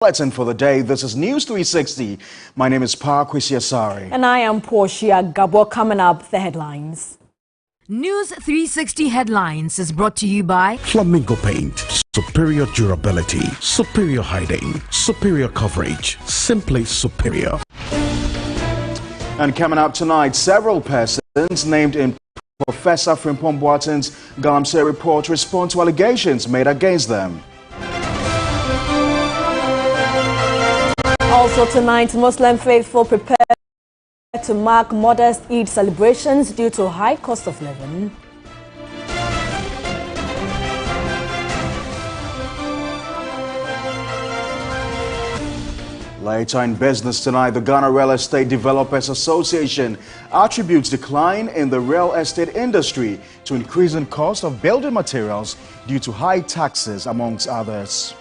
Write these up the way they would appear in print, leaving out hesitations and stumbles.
Bulletin for the day. This is News 360. My name is Kwesi Asare. And I am Portia Gabo. Coming up, the headlines. News 360 Headlines is brought to you by Flamingo Paint. Superior durability, superior hiding, superior coverage, simply superior. And coming up tonight, several persons named in Professor Frimpong Boateng's Galamsey report respond to allegations made against them. Also tonight, Muslim faithful prepare to mark modest Eid celebrations due to high cost of living. Later in business tonight, the Ghana Real Estate Developers Association attributes decline in the real estate industry to increasing cost of building materials due to high taxes, amongst others.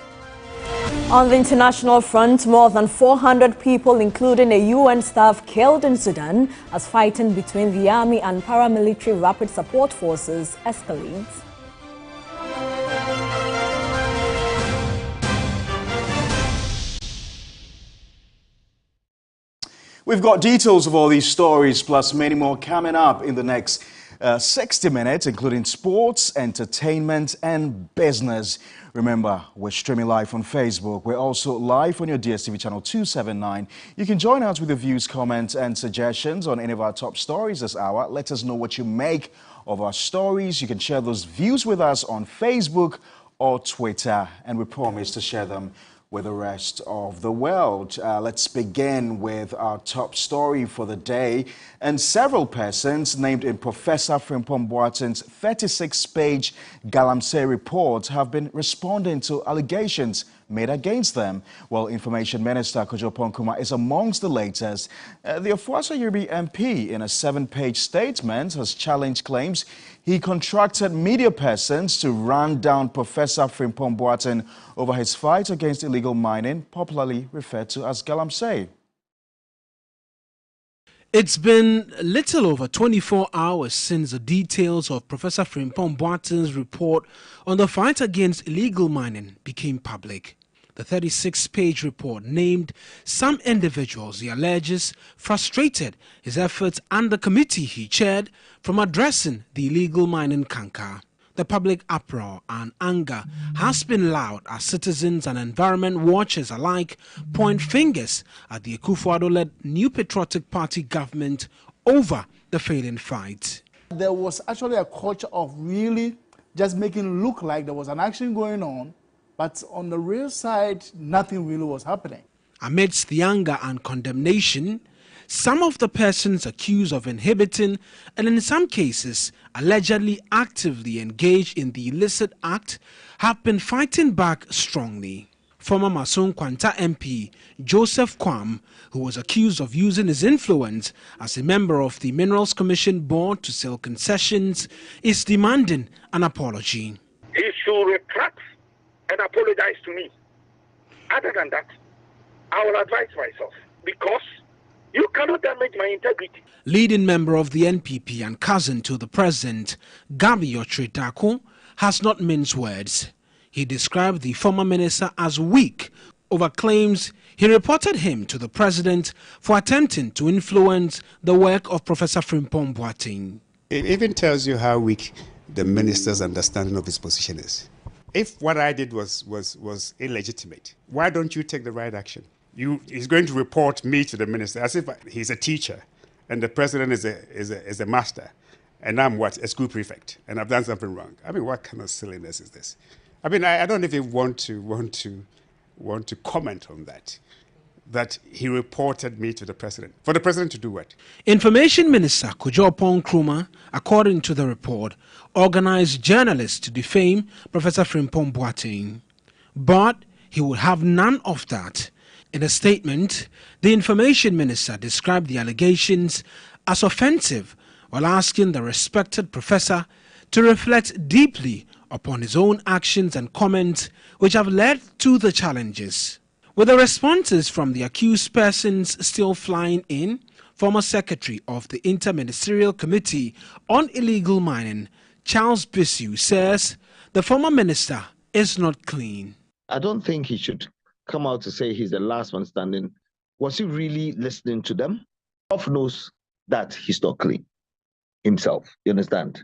On the international front, more than 400 people, including a UN staff, killed in Sudan as fighting between the army and paramilitary rapid support forces escalates. We've got details of all these stories, plus many more coming up in the next 60 minutes, including sports, entertainment, and business. Remember, we're streaming live on Facebook. We're also live on your DSTV channel 279. You can join us with your views, comments, and suggestions on any of our top stories this hour. Let us know what you make of our stories. You can share those views with us on Facebook or Twitter, and we promise to share them with the rest of the world. Let's begin with our top story for the day. And several persons named in Professor Frimpong Boateng's 36-page Galamsey report have been responding to allegations made against them. Well, Information Minister Kojo Nkrumah is amongst the latest. The Ofuasa-Yoruba MP, in a 7-page statement, has challenged claims he contracted media persons to run down Professor Frimpong Boateng over his fight against illegal mining, popularly referred to as Galamsey. It's been a little over 24 hours since the details of Professor Frimpong Boateng's report on the fight against illegal mining became public. The 36-page report named some individuals he alleges frustrated his efforts and the committee he chaired from addressing the illegal mining canker. The public uproar and anger has been loud as citizens and environment watchers alike point fingers at the Akufo-Addo-led New Patriotic Party government over the failing fight. There was actually a culture of really just making it look like there was an action going on, but on the real side, nothing really was happening. Amidst the anger and condemnation, some of the persons accused of inhibiting and in some cases allegedly actively engaged in the illicit act have been fighting back strongly. Former Mason Kwanta MP Joseph Kwam, who was accused of using his influence as a member of the Minerals Commission Board to sell concessions, is demanding an apology. He should retract and apologize to me. Other than that, I will advise myself, because you cannot damage my integrity. Leading member of the NPP and cousin to the president, Gabi Otredako, has not minced words. He described the former minister as weak over claims he reported him to the president for attempting to influence the work of Professor Frimpong Boateng. It even tells you how weak the minister's understanding of his position is. If what I did was illegitimate, why don't you take the right action? He's going to report me to the minister as if he's a teacher and the president is a master and I'm what? A school prefect and I've done something wrong. I mean, what kind of silliness is this? I mean, I don't even want to comment on that he reported me to the president. For the president to do what? Information Minister Kojo Nkrumah, according to the report, organized journalists to defame Professor Frimpong Boateng. But he would have none of that. In a statement, the Information Minister described the allegations as offensive while asking the respected professor to reflect deeply upon his own actions and comments which have led to the challenges. With the responses from the accused persons still flying in, former Secretary of the Interministerial Committee on Illegal Mining, Charles Bissiu, says the former minister is not clean. I don't think he should come out to say he's the last one standing, was he really listening to them? Prof knows that he's not clean himself, you understand?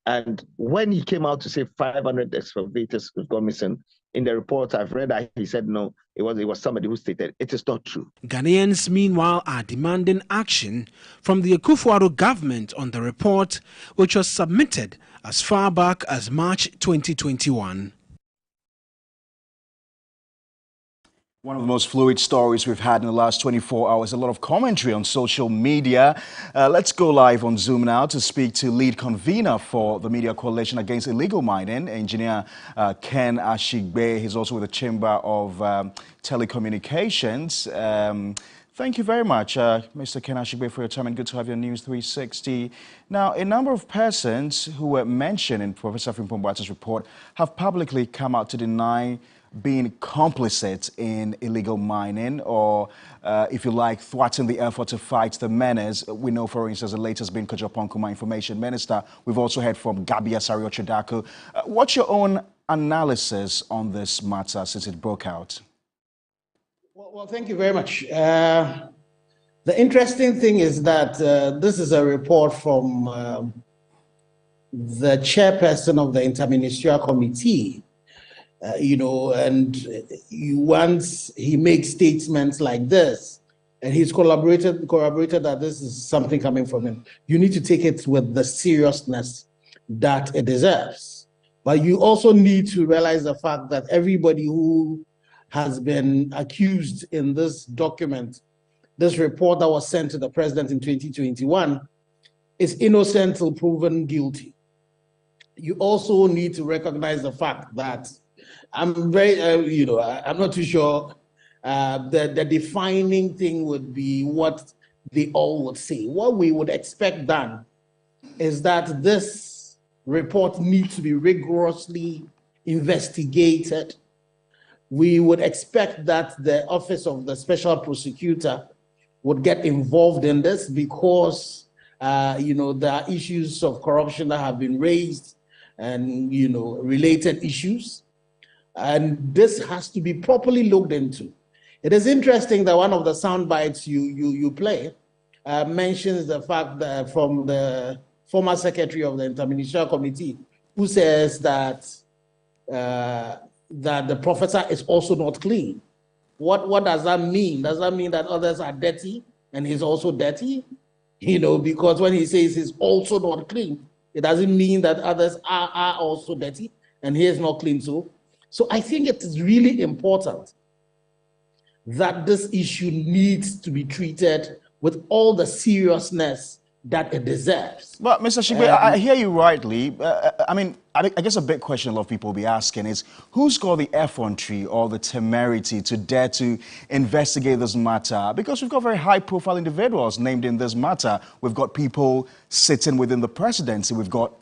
And when he came out to say 500 excavators have gone missing, in the report I've read that he said no, it was somebody who stated it is not true. Ghanaians, meanwhile, are demanding action from the Akufo-Addo government on the report, which was submitted as far back as March 2021. One of the most fluid stories we've had in the last 24 hours, a lot of commentary on social media. Let's go live on Zoom now to speak to lead convener for the Media Coalition Against Illegal Mining, Engineer Ken Ashigbe. He's also with the Chamber of Telecommunications. Thank you very much, Mr. Ken Ashigbe, for your time, and good to have you on News 360. Now, a number of persons who were mentioned in Professor Frimpong Boateng's report have publicly come out to deny being complicit in illegal mining or, if you like, thwarting the effort to fight the menace. We know, for instance, the latest being Kojo Oppong-Nkrumah, Information Minister. We've also heard from Gabi Asare-Ocho-Darko. What's your own analysis on this matter since it broke out? Well, thank you very much. The interesting thing is that this is a report from the chairperson of the Interministerial Committee. And once he makes statements like this, and he's corroborated that this is something coming from him, you need to take it with the seriousness that it deserves. But you also need to realize the fact that everybody who has been accused in this document, this report that was sent to the president in 2021, is innocent till proven guilty. You also need to recognize the fact that I'm very, I'm not too sure the defining thing would be what they all would say. What we would expect done is that this report needs to be rigorously investigated. We would expect that the Office of the Special Prosecutor would get involved in this because, there are issues of corruption that have been raised and, related issues. And this has to be properly looked into. It is interesting that one of the sound bites you play mentions the fact that from the former secretary of the Interministerial Committee, who says that that the professor is also not clean. What does that mean? Does that mean that others are dirty and he's also dirty? Because when he says he's also not clean, it doesn't mean that others are also dirty and he is not clean too. So I think it is really important that this issue needs to be treated with all the seriousness that it deserves. But Mr. Ashigbe, I hear you rightly. I guess a big question a lot of people will be asking is, who's got the effrontery or the temerity to dare to investigate this matter? Because we've got very high-profile individuals named in this matter. We've got people sitting within the presidency. We've got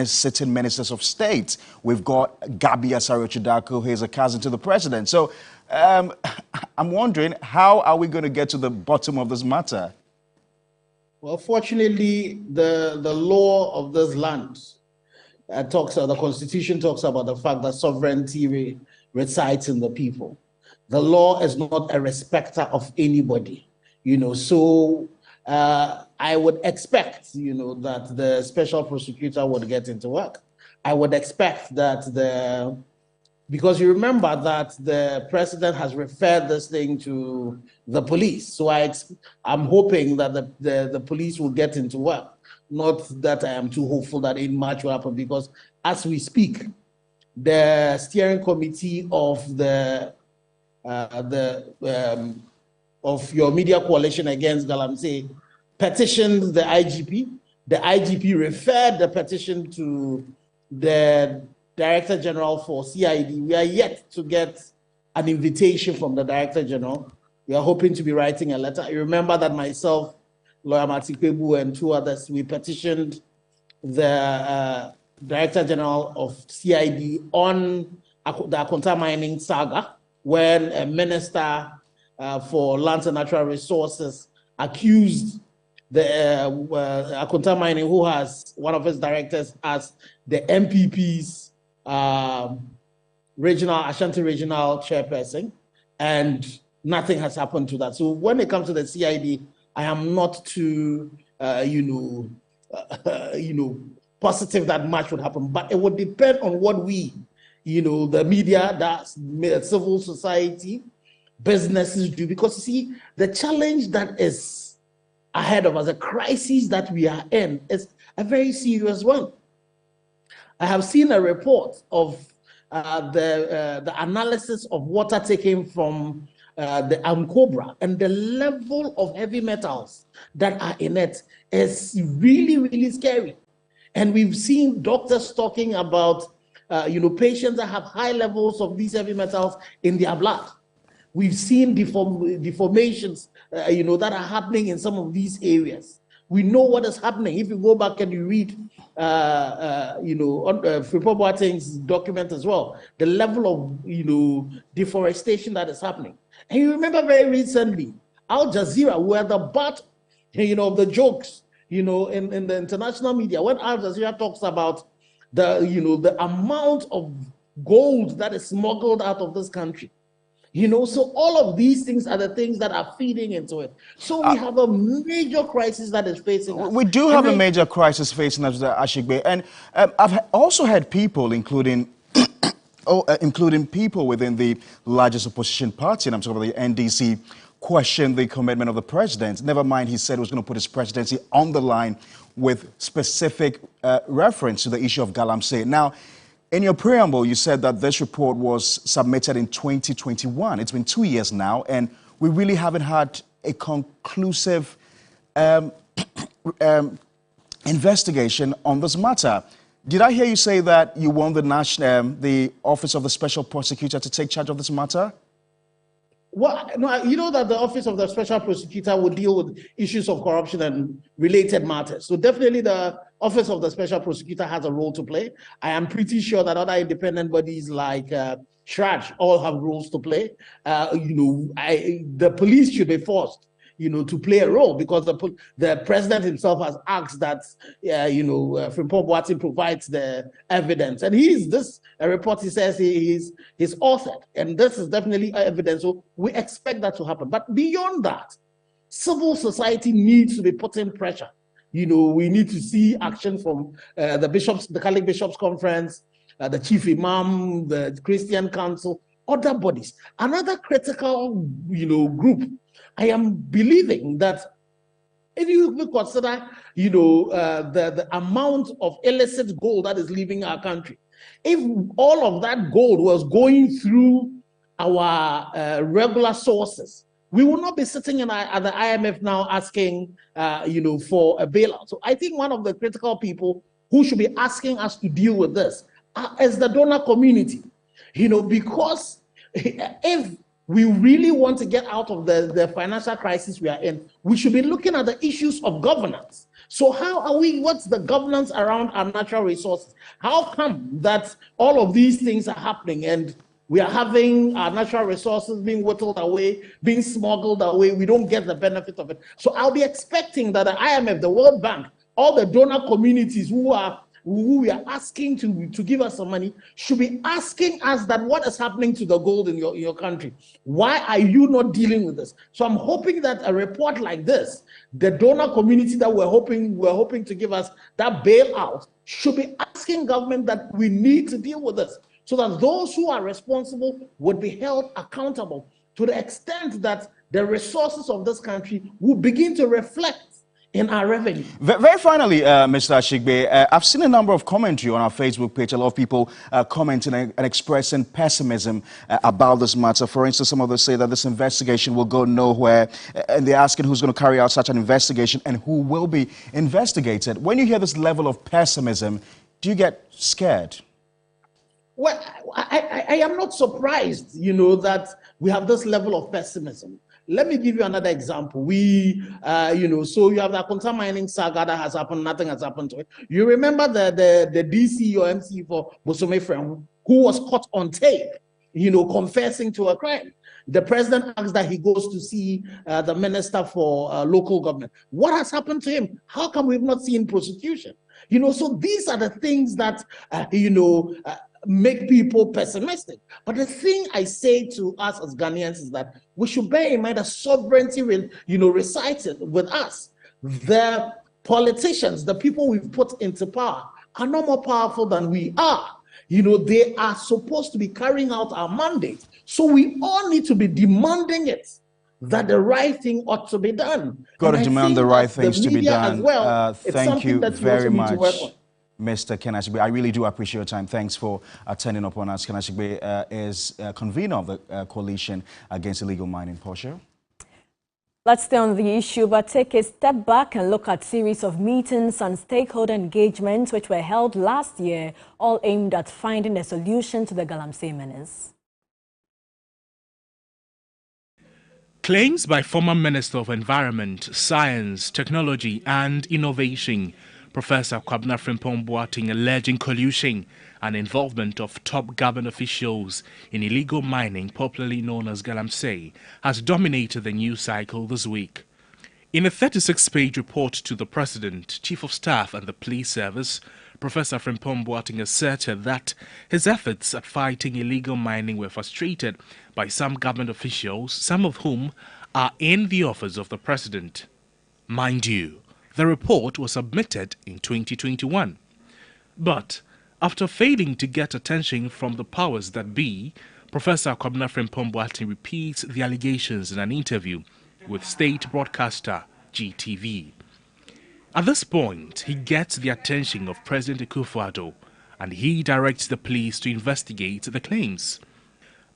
sitting ministers of state. We've got Gabi Asare-Ocho-Darko, who is a cousin to the president. So I'm wondering, how are we going to get to the bottom of this matter? Well, fortunately, the law of this land the Constitution talks about the fact that sovereignty resides in the people. The law is not a respecter of anybody, So I would expect, that the special prosecutor would get into work. I would expect that because you remember that the president has referred this thing to the police. So I'm hoping that the police will get into work. Not that I am too hopeful that in March will happen, because as we speak, the steering committee of of your Media Coalition Against Galamsey petitioned the IGP. The IGP referred the petition to the Director General for CID. We are yet to get an invitation from the Director General. We are hoping to be writing a letter. You remember that myself, Lawyer Martin Kpebu, and two others, we petitioned the Director General of CID on the Akonta mining saga, when a minister for lands and natural resources accused the Akonta mining, who has one of its directors as the MPP's Ashanti regional chairperson, and nothing has happened to that. So when it comes to the CID, I am not too, positive that much would happen. But it would depend on what we, the media, that's civil society, businesses do. Because you see, the challenge that is ahead of us, the crisis that we are in, is a very serious one. I have seen a report of the analysis of water taken from the Ankobra, and the level of heavy metals that are in it is really, really scary. And we've seen doctors talking about, patients that have high levels of these heavy metals in their blood. We've seen deformations, that are happening in some of these areas. We know what is happening. If you go back and you read, Frimpong Boateng's document as well, the level of, deforestation that is happening. And you remember very recently, Al Jazeera were the butt, of the jokes, in the international media. When Al Jazeera talks about the amount of gold that is smuggled out of this country. So all of these things are the things that are feeding into it. So we have a major crisis that is facing us. We do have a major crisis facing us, Ashigbe. And I've also had people, including people within the largest opposition party, and I'm talking about the NDC, question the commitment of the president. Never mind, he said he was going to put his presidency on the line with specific reference to the issue of Galamsey. Now, in your preamble, you said that this report was submitted in 2021. It's been 2 years now, and we really haven't had a conclusive investigation on this matter. Did I hear you say that you want the Office of the Special Prosecutor to take charge of this matter? Well, no, you know that the Office of the Special Prosecutor will deal with issues of corruption and related matters. So definitely the Office of the Special Prosecutor has a role to play. I am pretty sure that other independent bodies like SHRAJ all have roles to play. The police should be forced, to play a role, because the president himself has asked that, Frimpong Boateng provides the evidence. And a report he says he's authored. And this is definitely evidence. So we expect that to happen. But beyond that, civil society needs to be putting pressure. We need to see action from the Catholic Bishops' Conference, the Chief Imam, the Christian Council, other bodies. Another critical, group. I am believing that if you consider, the amount of illicit gold that is leaving our country, if all of that gold was going through our regular sources, we will not be sitting at the IMF now asking, for a bailout. So I think one of the critical people who should be asking us to deal with this is the donor community, because if we really want to get out of the financial crisis we are in, we should be looking at the issues of governance. So what's the governance around our natural resources? How come that all of these things are happening and we are having our natural resources being whittled away, being smuggled away? We don't get the benefit of it. So I'll be expecting that the IMF, the World Bank, all the donor communities who we are asking to give us some money should be asking us that what is happening to the gold in your country? Why are you not dealing with this? So I'm hoping that a report like this, the donor community that we're hoping to give us that bailout, should be asking government that we need to deal with this, so that those who are responsible would be held accountable to the extent that the resources of this country will begin to reflect in our revenue. Very finally, Mr. Ashigbe, I've seen a number of commentary on our Facebook page. A lot of people commenting and expressing pessimism about this matter. For instance, some of them say that this investigation will go nowhere, and they're asking who's going to carry out such an investigation and who will be investigated. When you hear this level of pessimism, do you get scared? Well, I am not surprised, that we have this level of pessimism. Let me give you another example. So you have the Akonta mining saga that has happened, nothing has happened to it. You remember the DC or MC for Bosome Frem, who was caught on tape, confessing to a crime. The president asked that he goes to see the minister for local government. What has happened to him? How come we've not seen prosecution? So these are the things that, make people pessimistic. But the thing I say to us as Ghanaians is that we should bear in mind that sovereignty, resides with us. The politicians, the people we've put into power, are no more powerful than we are. They are supposed to be carrying out our mandate. So we all need to be demanding it, that the right thing ought to be done. Got to demand the right things to be done. Thank you very much, Mr. Ken Ashigbe. I really do appreciate your time. Thanks for attending upon us. Ken Ashigbe is convener of the Coalition Against Illegal Mining. Portia? Let's stay on the issue, but take a step back and look at a series of meetings and stakeholder engagements which were held last year, all aimed at finding a solution to the Galamsey menace. Claims by former Minister of Environment, Science, Technology and Innovation, Professor Kwabena Frimpong Boateng, alleging collusion and involvement of top government officials in illegal mining, popularly known as Galamsey, has dominated the news cycle this week. In a 36-page report to the President, Chief of Staff and the Police Service, Professor Frimpong Boateng asserted that his efforts at fighting illegal mining were frustrated by some government officials, some of whom are in the office of the President. Mind you, the report was submitted in 2021. But after failing to get attention from the powers that be, Professor Kwabena Frimpong Boateng repeats the allegations in an interview with state broadcaster GTV. At this point, he gets the attention of President Akufo-Addo, and he directs the police to investigate the claims.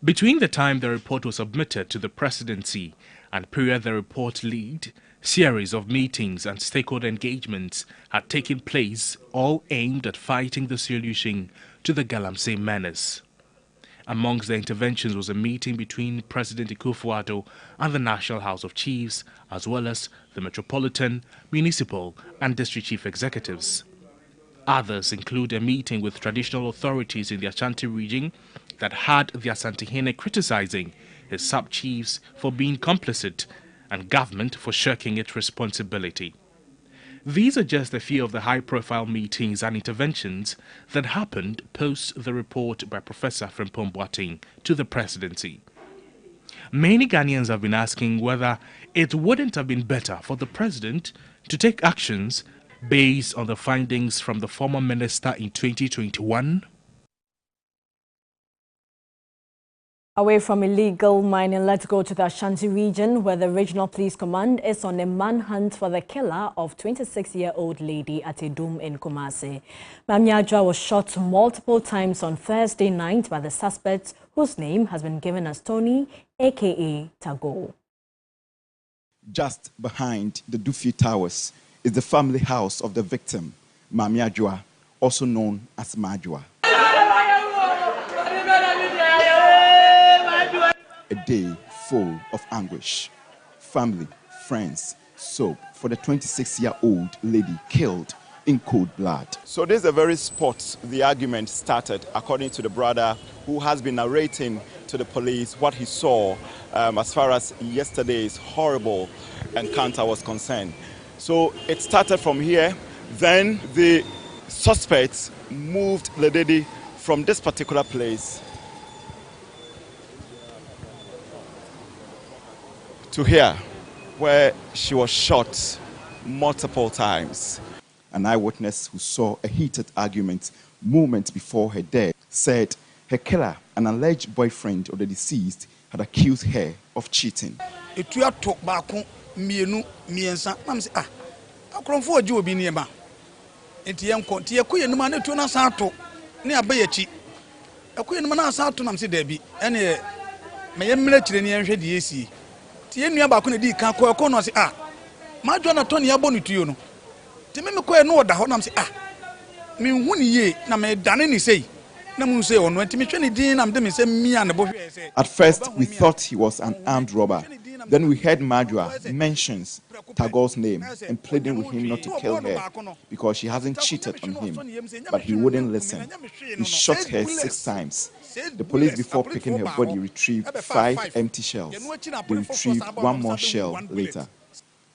Between the time the report was submitted to the presidency and period the report lead, series of meetings and stakeholder engagements had taken place, all aimed at fighting the solution to the Galamsey menace. Amongst the interventions was a meeting between President Akufo-Addo and the National House of Chiefs, as well as the Metropolitan, Municipal and District Chief Executives. Others include a meeting with traditional authorities in the Ashanti region that had the Asantehene criticizing his sub-chiefs for being complicit and government for shirking its responsibility. These are just a few of the high-profile meetings and interventions that happened post the report by Professor Frimpong Boateng to the presidency. Many Ghanaians have been asking whether it wouldn't have been better for the president to take actions based on the findings from the former minister in 2021. Away from illegal mining, let's go to the Ashanti region, where the Regional Police Command is on a manhunt for the killer of 26-year-old lady at a dome in Kumasi. Mami Adwoa was shot multiple times on Thursday night by the suspect, whose name has been given as Tony, a.k.a. Tago. Just behind the Dufi Towers is the family house of the victim, Mami Adwoa, also known as Madwoa. A day full of anguish. Family, friends, soap for the 26-year-old lady killed in cold blood. So this is the very spot the argument started, according to the brother who has been narrating to the police what he saw as far as yesterday's horrible encounter was concerned. So it started from here. Then the suspects moved the lady from this particular place to here, where she was shot multiple times. An eyewitness who saw a heated argument moments before her death said her killer, an alleged boyfriend of the deceased, had accused her of cheating. Madwoa na Tony abonu tuyo no teme me koye no oda ho nam se me hu ni ye na me dane ni sei na mu se ono ntime hwe ni din na me de me se mia ne bo hwe se. At first we thought he was an armed robber. Then we heard Madwoa mentions Tago's name and pleading with him not to kill her because she hasn't cheated on him, but he wouldn't listen. He shot her 6 times. The police, before picking her body, retrieved 5 empty shells. They retrieved 1 more shell later.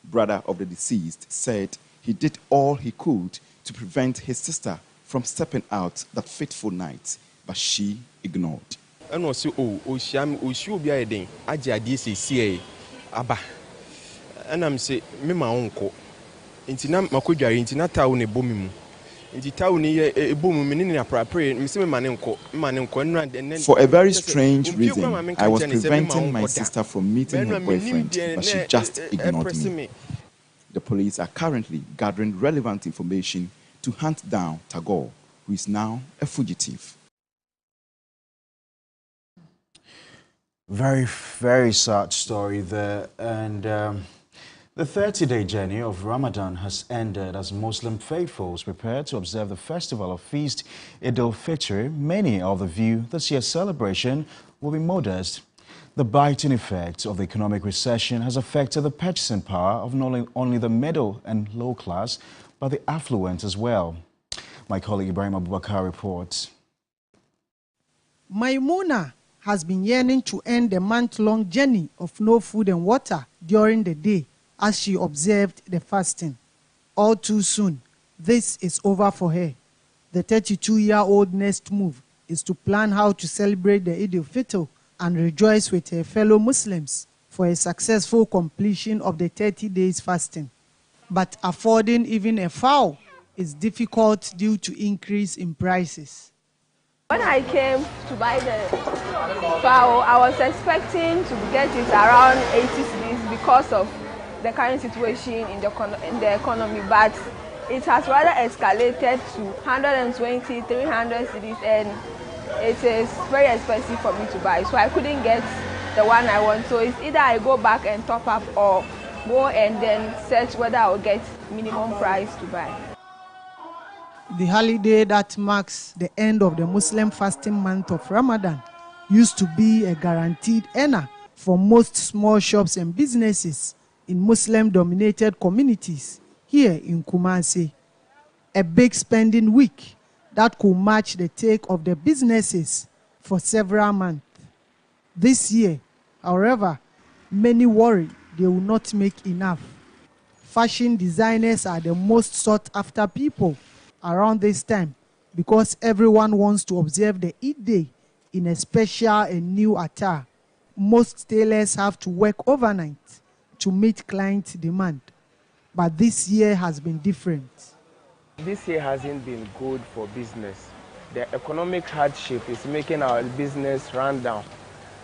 Brother of the deceased said he did all he could to prevent his sister from stepping out that fateful night but she ignored. And also, oh, sham, oh, she will be a day. I just say, Abba. And I'm say, me my uncle. Intina Makuja, Intina town a boom. Inti town a boom, meaning a prayer, Miss Manenko, and For a very strange reason, I was preventing my sister from meeting her boyfriend, but she just ignored me. The police are currently gathering relevant information to hunt down Tagore, who is now a fugitive. Very, very sad story there. And the 30-day journey of Ramadan has ended as Muslim faithfuls prepare to observe the festival of Feast Eid al-Fitr. Many of the view this year's celebration will be modest. The biting effect of the economic recession has affected the purchasing power of not only the middle and low class, but the affluent as well. My colleague Ibrahim Abubakar reports. Maimuna has been yearning to end the month-long journey of no food and water during the day as she observed the fasting. All too soon, this is over for her. The 32-year-old next move is to plan how to celebrate the Eid al-Fitr and rejoice with her fellow Muslims for a successful completion of the 30 days fasting. But affording even a fowl is difficult due to increase in prices. When I came to buy the fowl, I was expecting to get it around 80 cedis because of the current situation in the economy, but it has rather escalated to 120, 300 cedis, and it is very expensive for me to buy. So I couldn't get the one I want. So it's either I go back and top up or go and then search whether I'll get minimum price to buy. The holiday that marks the end of the Muslim fasting month of Ramadan used to be a guaranteed earner for most small shops and businesses in Muslim-dominated communities here in Kumasi. A big spending week that could match the take of the businesses for several months. This year, however, many worry they will not make enough. Fashion designers are the most sought-after people around this time because everyone wants to observe the Eid day in a special and new attire. Most tailors have to work overnight to meet client demand, but this year has been different. This year hasn't been good for business. The economic hardship is making our business run down.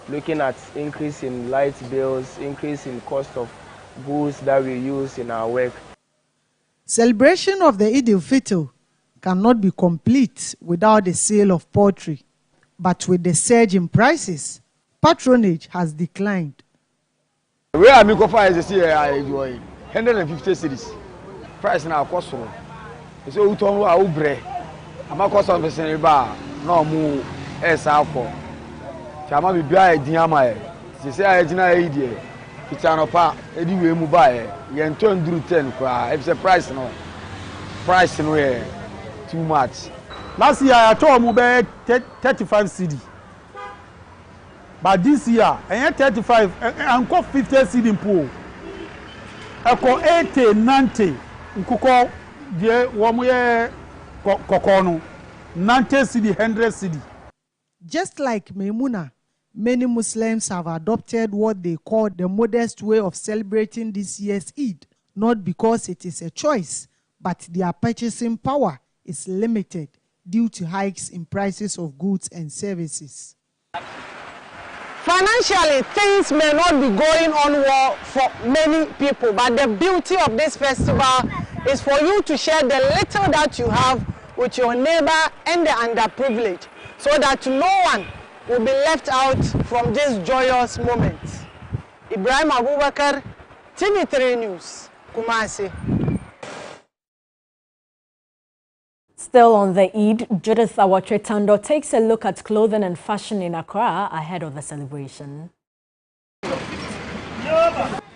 Looking at increase in light bills, increase in cost of goods that we use in our work. Celebration of the Eid al-Fitr cannot be complete without the sale of poultry. But with the surge in prices, patronage has declined. Where I make offer is here, I enjoy 150 cedis. Price now cost so. So we turn our ubre. I'm a cost of the same bar. No more as alcohol. Chama be buy diama. She say I deny idea. It's an opa. Anyway, move by. You can turn through 10. If the price no. Price no too much. Last year I told you about 35 CD. But this year, I had 35 and got 50 CD in pool. I got 80, 90. Nkuko die wamuye kokono 90 CD, 100 CD. Just like Maimuna, many Muslims have adopted what they call the modest way of celebrating this year's Eid, not because it is a choice, but their purchasing power is limited due to hikes in prices of goods and services. Financially, things may not be going on well for many people, but the beauty of this festival is for you to share the little that you have with your neighbor and the underprivileged, so that no one will be left out from this joyous moment. Ibrahim Abubakar, TV3 News, Kumasi. Still on the Eid, Judith Awatretando takes a look at clothing and fashion in Accra ahead of the celebration.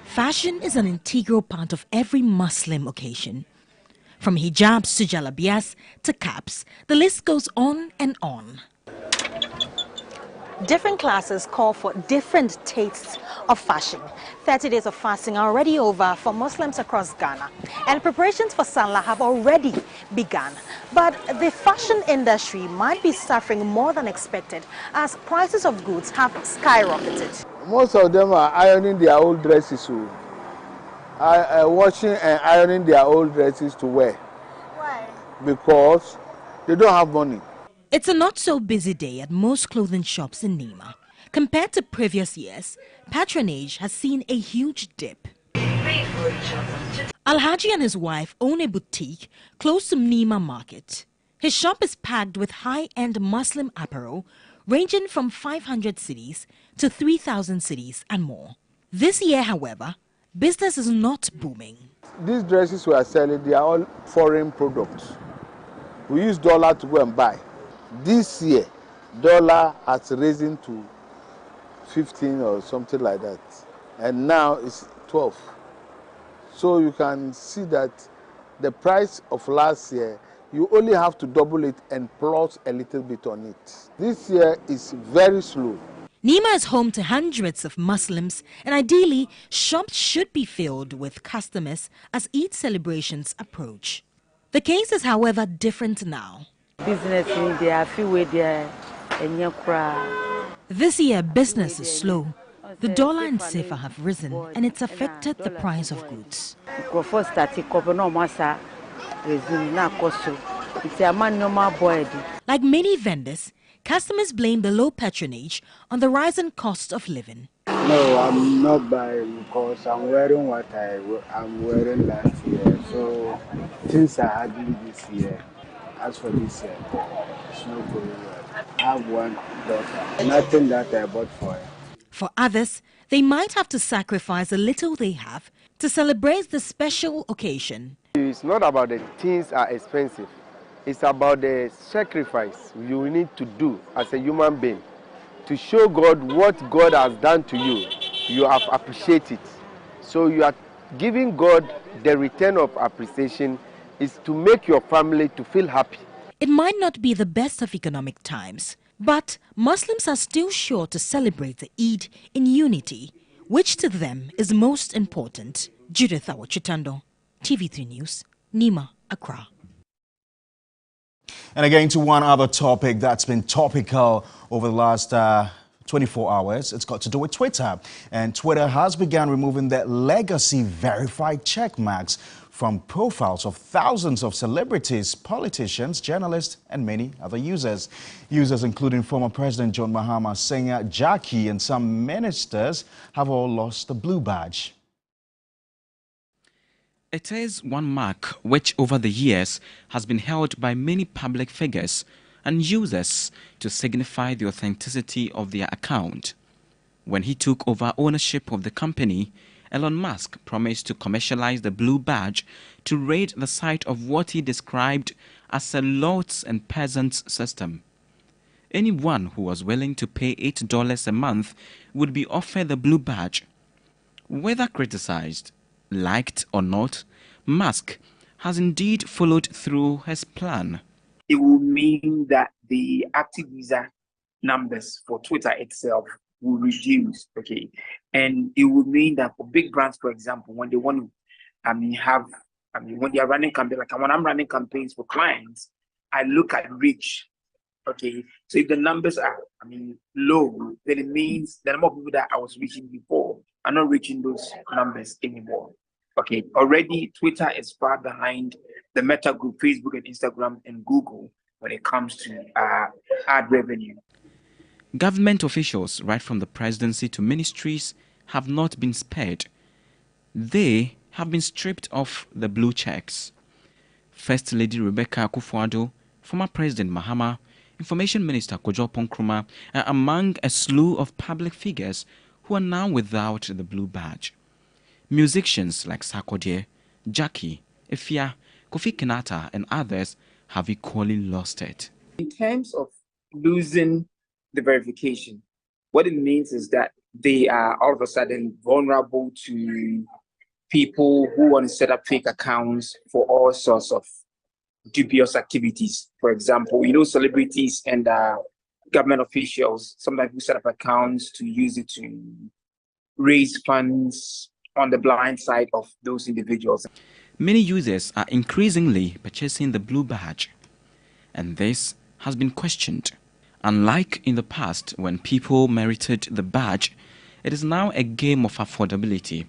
Fashion is an integral part of every Muslim occasion. From hijabs to jalabias to caps, the list goes on and on. different classes call for different tastes of fashion. 30 days of fasting are already over for Muslims across Ghana, and preparations for Salah have already begun. But the fashion industry might be suffering more than expected as prices of goods have skyrocketed. Most of them are ironing their old dresses, washing and ironing their old dresses to wear. Why? Because they don't have money. It's a not-so-busy day at most clothing shops in Nima. Compared to previous years, patronage has seen a huge dip. Alhaji and his wife own a boutique close to Nima Market. His shop is packed with high-end Muslim apparel ranging from 500 cedis to 3,000 cedis and more. This year, however, business is not booming. These dresses we are selling, they are all foreign products. We use dollar to go and buy. This year, dollar has risen to 15 or something like that, and now it's 12. So you can see that the price of last year, you only have to double it and plus a little bit on it. This year is very slow. Nima is home to hundreds of Muslims, and ideally, shops should be filled with customers as Eid celebrations approach. The case is, however, different now. Business in there, few there, and this year, business is slow. The dollar and CFA have risen, and it's affected the price of goods. Like many vendors, customers blame the low patronage on the rising cost of living. No, I'm not buying because I'm wearing what I'm wearing last year. So things are hardly this year. As for this year, it's not going well. I have one daughter, nothing that I bought for her. For others, they might have to sacrifice a little they have to celebrate the special occasion. It's not about the things are expensive. It's about the sacrifice you need to do as a human being to show God what God has done to you. You have appreciated it. So you are giving God the return of appreciation is to make your family to feel happy. It might not be the best of economic times, but Muslims are still sure to celebrate the Eid in unity, which to them is most important. Judith Awachitando, TV3 News, Nima, Accra. And again, to one other topic that's been topical over the last 24 hours. It's got to do with Twitter. And Twitter has begun removing their legacy verified check marks from profiles of thousands of celebrities, politicians, journalists, and many other users. Users including former President John Mahama, singer Jackie, and some ministers have all lost the blue badge. It is one mark which over the years has been held by many public figures and users to signify the authenticity of their account. When he took over ownership of the company, Elon Musk promised to commercialize the blue badge to raid the site of what he described as a lords and peasants system. Anyone who was willing to pay $8 a month would be offered the blue badge. Whether criticized, liked or not, Musk has indeed followed through his plan. It will mean that the active user numbers for Twitter itself will reduce, okay? And it will mean that for big brands, for example, when they want to, when they are running campaigns, like when I'm running campaigns for clients, I look at reach, okay? So if the numbers are, low, then it means the number of people that I was reaching before are not reaching those numbers anymore. Okay, already Twitter is far behind the Meta Group, Facebook and Instagram and Google when it comes to ad revenue. Government officials, right from the presidency to ministries, have not been spared. They have been stripped of the blue checks. First Lady Rebecca Akufo-Addo, former President Mahama, Information Minister Kojo Nkrumah are among a slew of public figures who are now without the blue badge. Musicians like Sarkodie, Jackie, Efia, Kofi Kinata and others have equally lost it. In terms of losing the verification, what it means is that they are all of a sudden vulnerable to people who want to set up fake accounts for all sorts of dubious activities. For example, celebrities and government officials, sometimes we set up accounts to use it to raise funds on the blind side of those individuals. Many users are increasingly purchasing the blue badge, and this has been questioned. Unlike in the past when people merited the badge, it is now a game of affordability.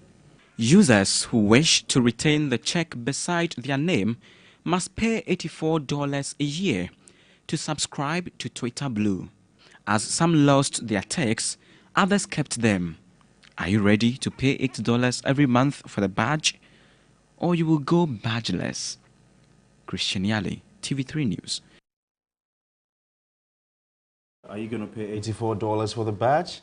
Users who wish to retain the check beside their name must pay $84 a year to subscribe to Twitter Blue. As some lost their tags, others kept them. Are you ready to pay $8 every month for the badge? Or you will go badgeless? Christian Yali, TV3 News. Are you going to pay $84 for the badge?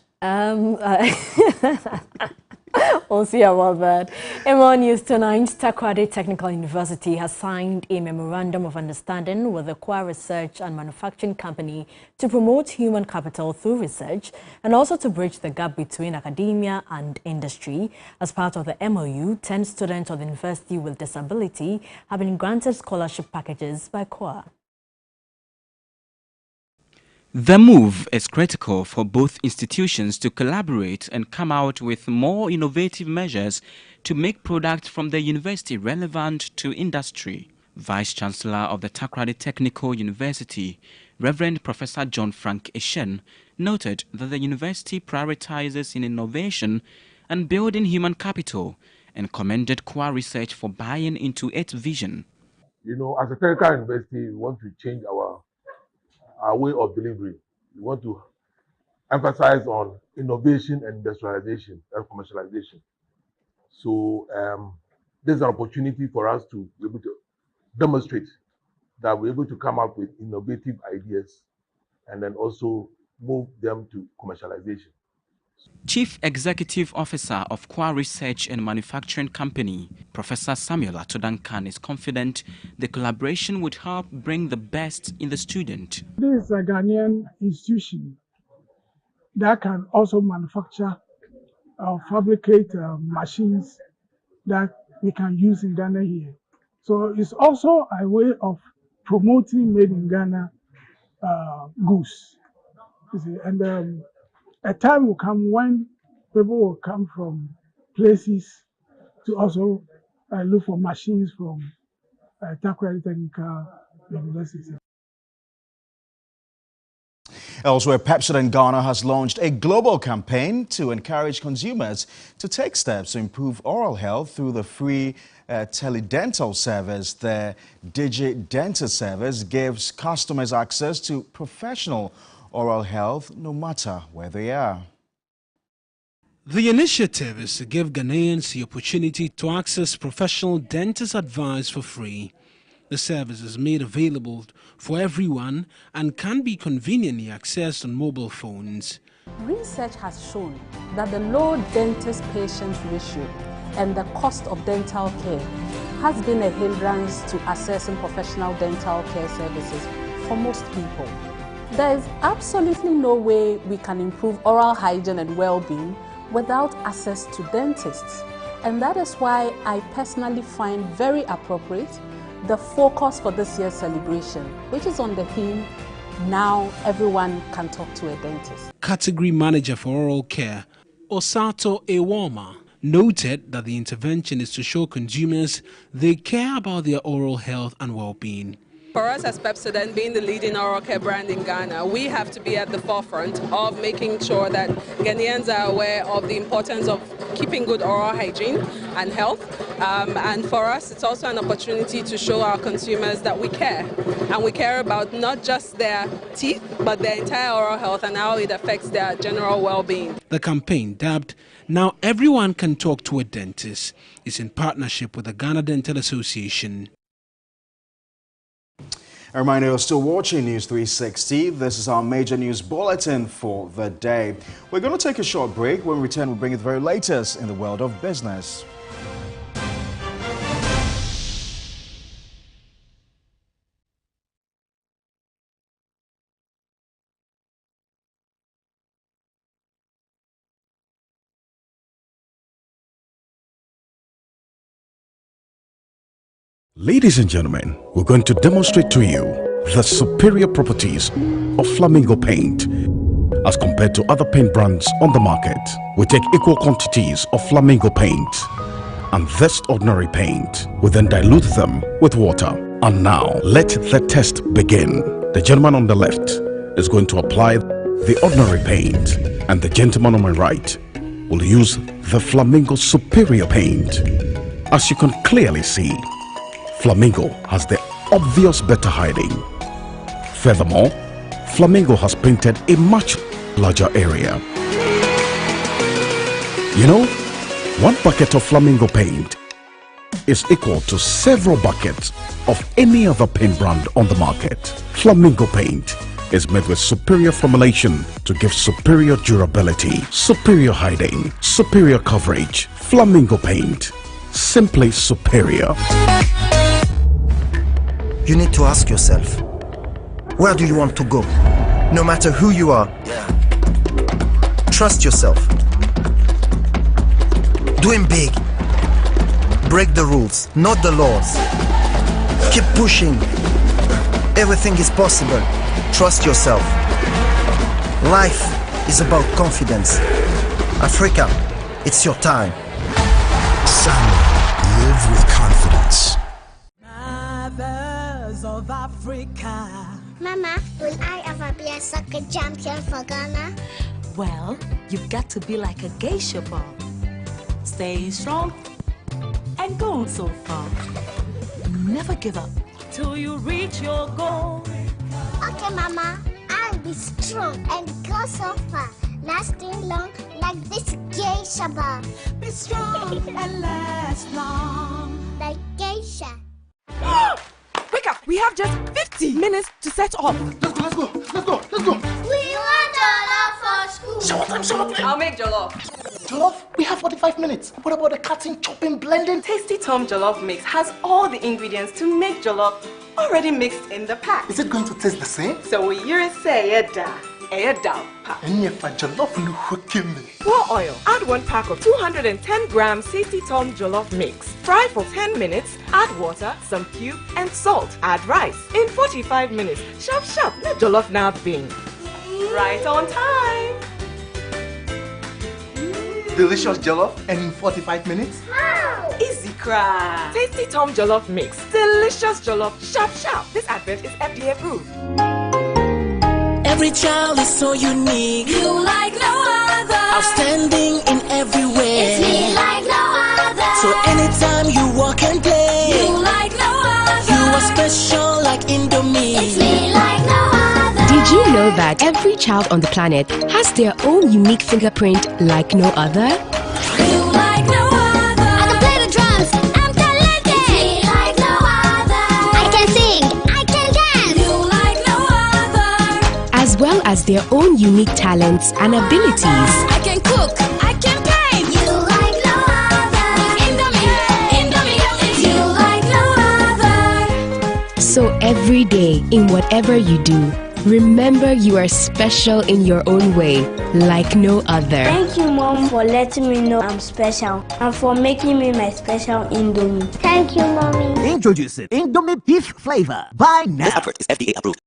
We'll see about that. In more news tonight, Takoradi Technical University has signed a memorandum of understanding with the Kwa Research and Manufacturing Company to promote human capital through research and also to bridge the gap between academia and industry. As part of the MOU, 10 students of the university with disability have been granted scholarship packages by Kwa. The move is critical for both institutions to collaborate and come out with more innovative measures to make products from the university relevant to industry. Vice-Chancellor of the Takoradi Technical University, Reverend Professor John Frank Eshen, noted that the university prioritizes in innovation and building human capital and commended Kwa Research for buying into its vision. You know, as a technical university, we want to change our way of delivery. We want to emphasize on innovation and industrialization and commercialization. So there's an opportunity for us to be able to demonstrate that we're able to come up with innovative ideas and then also move them to commercialization. Chief Executive Officer of Kwa Research and Manufacturing Company, Professor Samuel Atodankan, is confident the collaboration would help bring the best in the student. This is a Ghanaian institution that can also manufacture or fabricate machines that we can use in Ghana here. So it's also a way of promoting made in Ghana goods. And a time will come when people will come from places to also look for machines from Takoradi Technical University. Elsewhere, Pepsodent Ghana has launched a global campaign to encourage consumers to take steps to improve oral health through the free teledental service. The DigiDentist service gives customers access to professional oral health no matter where they are. The initiative is to give Ghanaians the opportunity to access professional dentist advice for free. The service is made available for everyone and can be conveniently accessed on mobile phones. Research has shown that the low dentist-patient ratio and the cost of dental care has been a hindrance to accessing professional dental care services for most people. There is absolutely no way we can improve oral hygiene and well-being without access to dentists. And that is why I personally find very appropriate the focus for this year's celebration, which is on the theme, now everyone can talk to a dentist. Category Manager for Oral Care, Osato Ewoma, noted that the intervention is to show consumers they care about their oral health and well-being. For us as Pepsodent, being the leading oral care brand in Ghana, we have to be at the forefront of making sure that Ghanaians are aware of the importance of keeping good oral hygiene and health. And for us, it's also an opportunity to show our consumers that we care. And we care about not just their teeth, but their entire oral health and how it affects their general well-being. The campaign, dubbed Now Everyone Can Talk to a Dentist, is in partnership with the Ghana Dental Association. A reminder, you're still watching News 360. This is our major news bulletin for the day. We're going to take a short break. When we return, we'll bring you the very latest in the world of business. Ladies and gentlemen, we're going to demonstrate to you the superior properties of Flamingo paint. As compared to other paint brands on the market, we take equal quantities of Flamingo paint and this ordinary paint. We then dilute them with water. And now, let the test begin. The gentleman on the left is going to apply the ordinary paint, and the gentleman on my right will use the Flamingo superior paint. As you can clearly see, Flamingo has the obvious better hiding. Furthermore, Flamingo has painted a much larger area. You know, one bucket of Flamingo paint is equal to several buckets of any other paint brand on the market. Flamingo paint is made with superior formulation to give superior durability, superior hiding, superior coverage. Flamingo paint, simply superior. You need to ask yourself, where do you want to go? No matter who you are, trust yourself. Doing big. Break the rules, not the laws. Keep pushing. Everything is possible. Trust yourself. Life is about confidence. Africa, it's your time. Sanlam, live with confidence. Mothers of Africa. Mama, will I ever be a soccer champion for Ghana? Well, you've got to be like a geisha ball. Stay strong and go so far. Never give up till you reach your goal. Okay, Mama, I'll be strong and go so far, lasting long like this geisha ball. Be strong and last long. Like geisha. Wake up! We have just 50 minutes to set off. Let's go. We want jollof for school. Shower time. I'll make jollof. Jollof? We have 45 minutes. What about the cutting, chopping, blending? Tasty Tom Jollof Mix has all the ingredients to make jollof already mixed in the pack. Is it going to taste the same? So we use say pa. And if a jollof no hooking me. Pour oil. Add 1 pack of 210 grams Tasty Tom Jollof Mix. Fry for 10 minutes. Add water, some cube, and salt. Add rice. In 45 minutes. Sharp. Let jollof now bing. Right on time. Delicious jollof and in 45 minutes? Wow! Easy cry. Tasty Tom Jollof Mix. Delicious jollof. Sharp. This advert is FDA approved. Every child is so unique. You like no other. Outstanding in every way. It's me like no other. So anytime you walk and play, you like no other. You are special like Indomie. It's me like no other. Did you know that every child on the planet has their own unique fingerprint like no other? You like no other. I can play the drums. I'm talented. It's me like no other. I can sing. I can dance. You like no other. As well as their own unique talents and abilities. I can cook. I can paint. You like no other. Indomie. You like no other. So every day, in whatever you do, remember you are special in your own way, like no other. Thank you, Mom, for letting me know I'm special and for making me my special Indomie. Thank you, Mommy. Introducing Indomie beef flavor. Buy now. This effort is FDA approved.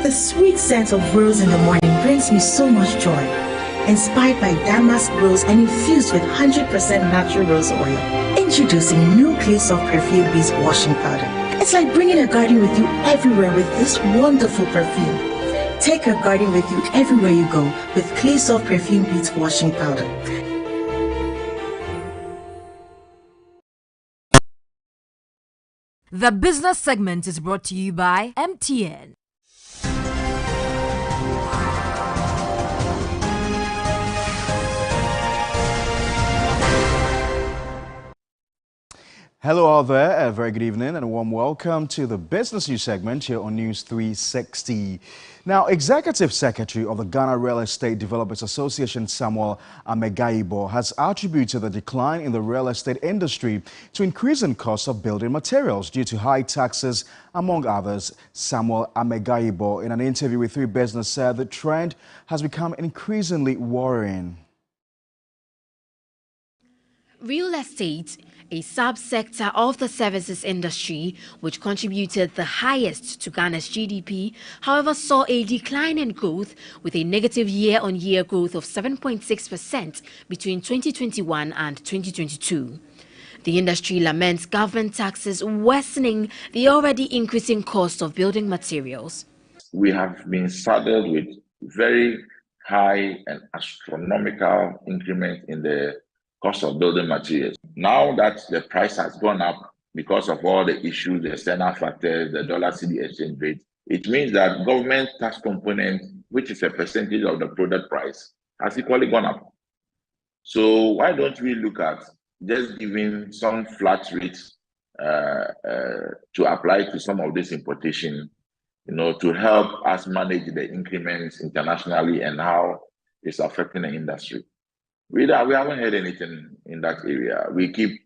The sweet scent of rose in the morning brings me so much joy. Inspired by damask rose and infused with 100% natural rose oil. Introducing new Clay Soft Perfume Beads Washing Powder. It's like bringing a garden with you everywhere with this wonderful perfume. Take your garden with you everywhere you go with Clay Soft Perfume Beads Washing Powder. The business segment is brought to you by MTN. Hello out there, a very good evening and a warm welcome to the Business News segment here on News 360. Now, Executive Secretary of the Ghana Real Estate Developers Association, Samuel Amegaibo, has attributed the decline in the real estate industry to increasing costs of building materials due to high taxes, among others. Samuel Amegaibo, in an interview with 3 Business, said the trend has become increasingly worrying. Real estate, a subsector of the services industry which contributed the highest to Ghana's GDP, however saw a decline in growth with a negative year-on-year growth of 7.6% between 2021 and 2022. The industry laments government taxes worsening the already increasing cost of building materials. We have been saddled with very high and astronomical increment in the cost of building materials. Now that the price has gone up because of all the issues, the external factors, the dollar-cedi exchange rate, it means that government tax component, which is a percentage of the product price, has equally gone up. So why don't we look at just giving some flat rates to apply to some of this importation, to help us manage the increments internationally and how it's affecting the industry. We haven't heard anything in that area. We keep,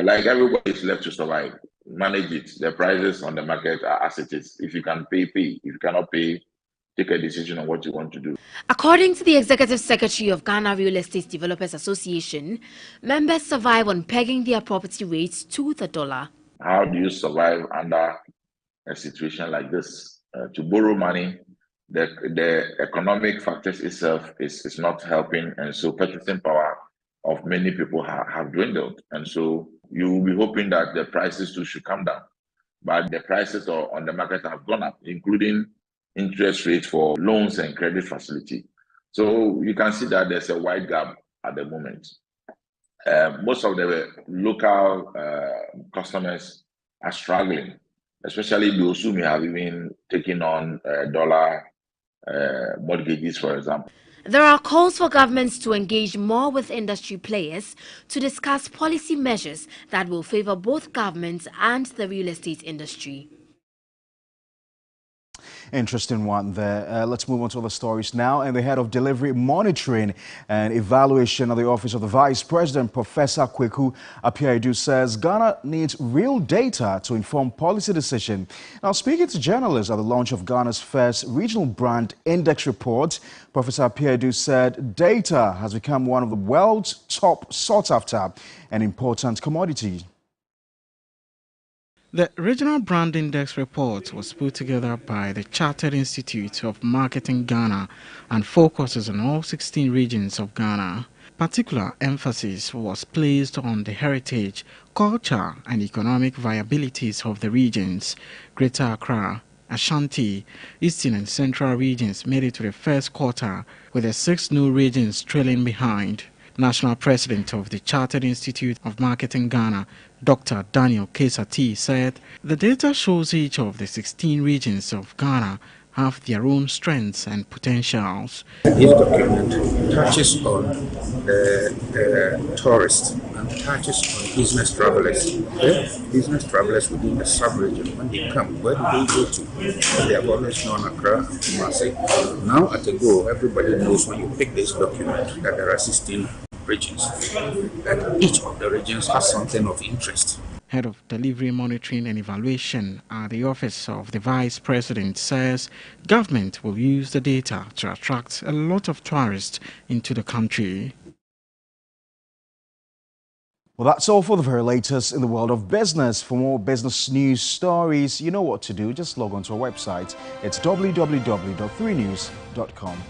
like everybody is left to survive, manage it. The prices on the market are as it is. If you can pay, pay. If you cannot pay, take a decision on what you want to do. According to the Executive Secretary of Ghana Real Estate Developers Association, members survive on pegging their property rates to the dollar. How do you survive under a situation like this? To borrow money, the economic factors itself is not helping, and so purchasing power of many people have dwindled, and so you will be hoping that the prices too should come down, but the prices on the market have gone up, including interest rates for loans and credit facility. So you can see that there's a wide gap at the moment. Most of the local customers are struggling, especially those who may have even taken on dollar mortgages, for example. There are calls for governments to engage more with industry players to discuss policy measures that will favor both governments and the real estate industry. Interesting one there. Let's move on to other stories now. And the head of delivery monitoring and evaluation of the Office of the Vice President, Professor Kweku Appiah-Adu, says Ghana needs real data to inform policy decision. Now, speaking to journalists at the launch of Ghana's first regional brand index report, Professor Appiah-Adu said data has become one of the world's top sought after and important commodities. The Regional Brand Index report was put together by the Chartered Institute of Marketing Ghana and focuses on all 16 regions of Ghana. Particular emphasis was placed on the heritage, culture and economic viabilities of the regions. Greater Accra, Ashanti, Eastern and Central regions made it to the first quarter, with the 6 new regions trailing behind. National President of the Chartered Institute of Marketing Ghana, Dr. Daniel Kesati, said the data shows each of the 16 regions of Ghana have their own strengths and potentials. This document touches on tourists and touches on business travelers. Business travelers within the sub-region, when they come, where do they go to? They have always known Accra, Kumasi. Now at a go, everybody knows when you pick this document that there are 16 regions, that each of the regions has something of interest. Head of Delivery Monitoring and Evaluation at the Office of the Vice President says government will use the data to attract a lot of tourists into the country. Well, that's all for the very latest in the world of business. For more business news stories, you know what to do. Just log on to our website. It's www.3news.com.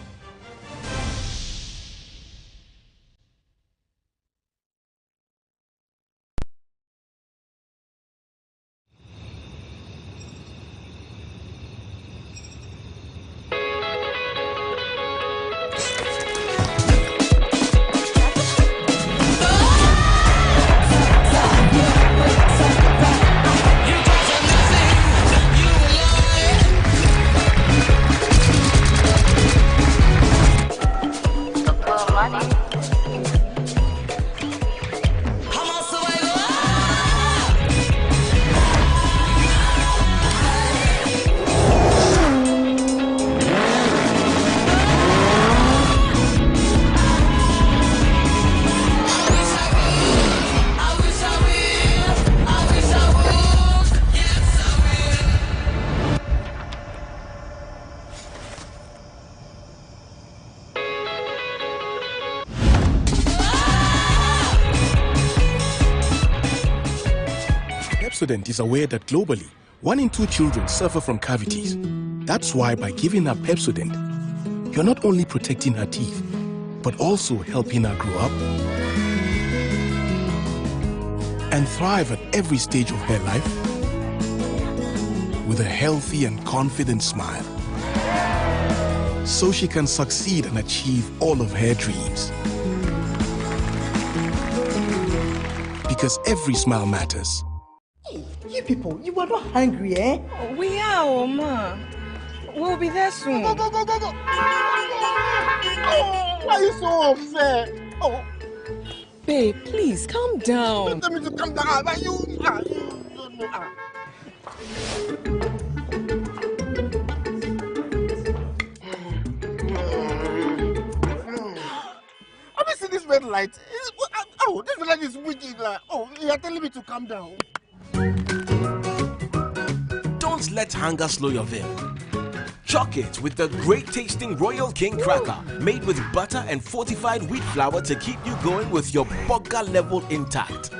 Pepsodent is aware that globally, 1 in 2 children suffer from cavities. That's why by giving her Pepsodent, you're not only protecting her teeth, but also helping her grow up and thrive at every stage of her life with a healthy and confident smile, so she can succeed and achieve all of her dreams. Because every smile matters. Hey, you people, you are not hungry, eh? Oh, we are, Oma. We'll be there soon. Go. Oh, why are you so unfair? Oh. Babe, please, calm down. Don't tell me to calm down. Why you? Have you seen this red light? Oh, this red light is wicked. Oh, you are telling me to calm down. Don't let hunger slow your veil. Chalk it with the great tasting Royal King Cracker, made with butter and fortified wheat flour to keep you going with your burger level intact.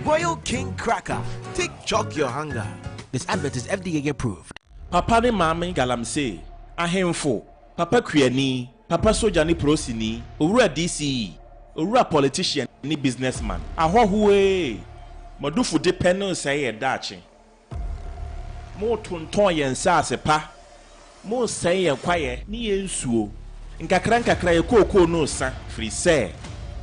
Royal King Cracker, take chalk your hunger. This advert is FDA approved. Papa ne mama galamse, ahemfo, Papa Kwiani, Papa Soja ni prosini, Owura DCE, Owura politician ni businessman. Ahohuwe, Madufu de penno say dachi. Mo tonton yen sa sepa. Mo say ye kwaye ni yensuo. Nkakra ye koko no sa free say.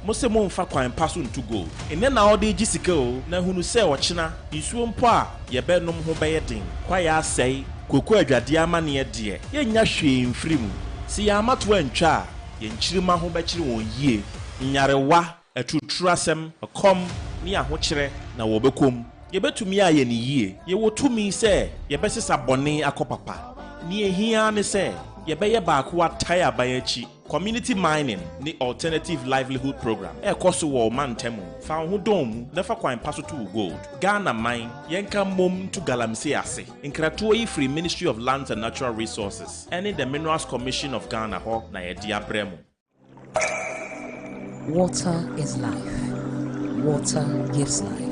Mo se mo mfa kwan paso ntu go. Ene na ode gisika o na hunu se ochina isuo mpo a ye be nom ho be yedin. Kwaye asai koko adwade amane ye de. Ye nya hwe mfiri mu. Si ya mato antwa ye nchirima ho be kire won yie. Nyarewa atuturu asem akom ni ahokyere na wo bekom. Ye betumi aye ni yie. Ye wotumi se ye besesa bone akopapa. Ni ehia ne se ye beye baako atai abayachi. Community mining ni alternative livelihood program. Koso wo mantemu. Fa ho dom na fa kwan paso to gold. Ghana mine yenka mom to galamsey ase. Nkratoa yi free Ministry of Lands and Natural Resources. And the Minerals Commission of Ghana ho na ye dia bremu. Water is life. Water gives life.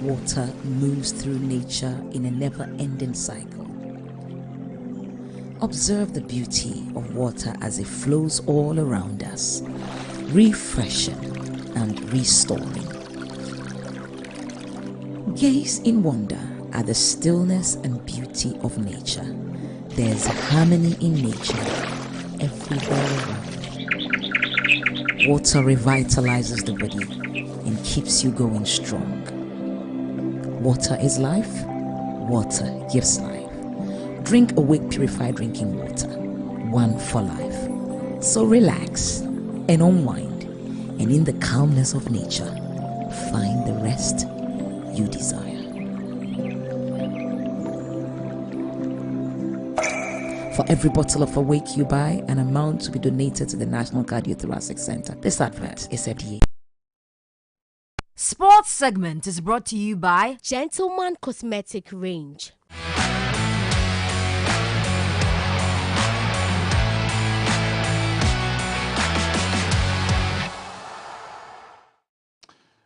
Water moves through nature in a never-ending cycle. Observe the beauty of water as it flows all around us, refreshing and restoring. Gaze in wonder at the stillness and beauty of nature. There's harmony in nature everywhere around. Water revitalizes the body and keeps you going strong. Water is life. Water gives life. Drink Awake Purified Drinking Water, one for life. So relax and unwind, and in the calmness of nature, find the rest you desire. For every bottle of Awake you buy, an amount to be donated to the National Cardiothoracic Center. This advert is FDA. Sports segment is brought to you by Gentleman Cosmetic Range.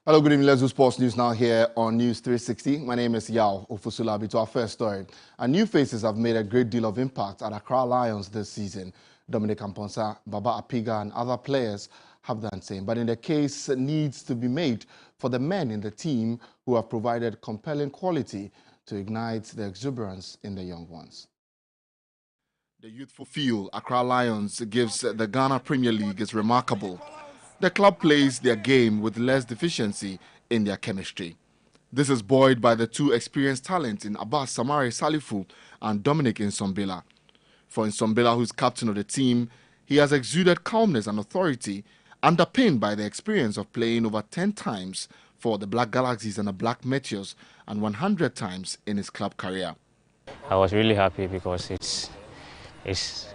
Hello, good evening. Let's do sports news now here on News 360. My name is Yao Ofusulabi. To our first story, and new faces have made a great deal of impact at Accra Lions this season. Dominic Amponsa, Baba Apiga, and other players have done the same. But in the case needs to be made for the men in the team who have provided compelling quality to ignite the exuberance in the young ones. The youthful feel Accra Lions gives the Ghana Premier League is remarkable. The club plays their game with less deficiency in their chemistry. This is buoyed by the two experienced talents in Abbas Samari Salifu and Dominic Nsombela. For Nsombela, who's captain of the team, he has exuded calmness and authority, underpinned by the experience of playing over 10 times for the Black Galaxies and the Black Meteors and 100 times in his club career. I was really happy because it's